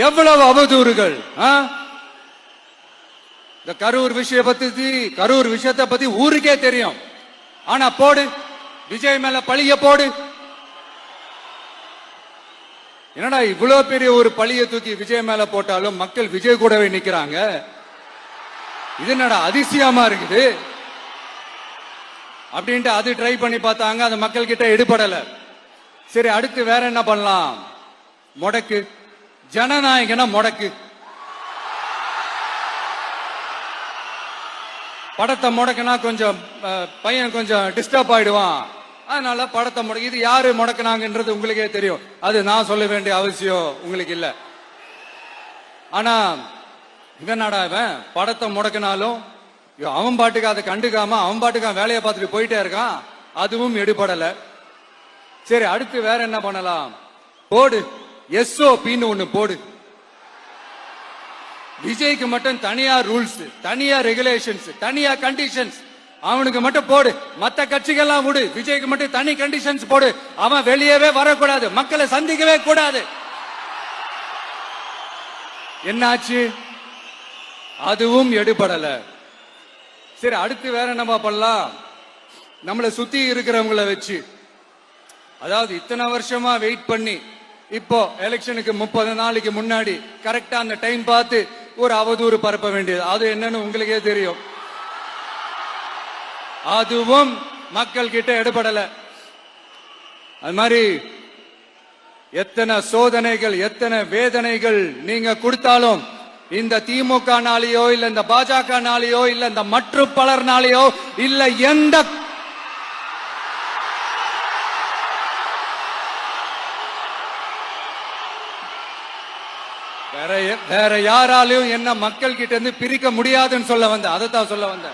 எவ்வளவு அவதூறுகள். இந்த கரூர் விஷயத்தை பத்தி ஊருக்கே தெரியும். ஆனா போடு, விஜய் மேல பழிய போடு. என்னடா இவ்வளவு பெரிய ஒரு பழிய தூக்கி விஜய் மேல போட்டாலும் மக்கள் விஜய் கூடவே நிக்கிறாங்க. இது என்னடா அதிசயமா இருக்குது அப்படின்ட்டு அது ட்ரை பண்ணி பார்த்தாங்க. அது மக்கள் கிட்ட எடுபடல. சரி, அடுத்து வேற என்ன பண்ணலாம்? முடக்கு, ஜனநாயகனா முடக்கு. படத்தை முடக்கினா கொஞ்சம் பையன் கொஞ்சம் டிஸ்டர்ப் ஆயிடுவான். அதனால படத்தை முடக்கி, இது யாரு முடக்கினாங்கன்றது உங்களுக்கே தெரியும். அது நான் சொல்ல வேண்டிய அவசியம் உங்களுக்கு இல்ல. ஆனா இவன் படத்தை முடக்கினாலும் அவன் பாட்டுக்கு அதை கண்டுக்காம அவன் பாட்டுக்கு வேலையை பார்த்துட்டு போயிட்டே இருக்கான். அதுவும் எடுபடல. சரி, அடுத்து வேற என்ன பண்ணலாம்? போடு, SOPன்னு ஒண்ணு போடு. விஜய்க்கு மட்டும் தனியா ரூல்ஸ், தனியா ரெகுலேஷன்ஸ், தனியா கண்டிஷன்ஸ் அவனுக்கு மட்டும் போடு. மத்த கட்சிகள்லாம் விடு, விஜய்க்கு மட்டும் தனி கண்டிஷன்ஸ் போடு. அவன் வெளியவே வரக்கூடாது, மக்களை சந்திக்கவே கூடாது. என்னாச்சு? அதுவும் எடுபடல. சரி, அடுத்து வேற என்ன பண்ணலாம்? நம்மளை சுத்தி இருக்கிறவங்களை வச்சு, அதாவது இத்தனை வருஷமா வெயிட் பண்ணி இப்போ எலெக்ஷனுக்கு 30 நாளைக்கு முன்னாடி கரெக்டா அந்த டைம் பார்த்து ஒரு அவதூறு பரப்ப வேண்டியது. அது என்னன்னு உங்களுக்கே தெரியும். அதுவும் மக்கள் கிட்ட எடுபடல. அது மாதிரி எத்தனை சோதனைகள், எத்தனை வேதனைகள் நீங்க கொடுத்தாலும் இந்த திமுக நாளையோ இல்ல இந்த பாஜக நாளையோ இல்ல இந்த மற்ற பலர் நாளையோ இல்ல எந்த வேற யாராலையும் என்ன மக்கள் கிட்ட இருந்து பிரிக்க முடியாதுன்னு சொல்ல வந்த, அதைத்தான் சொல்ல வந்த.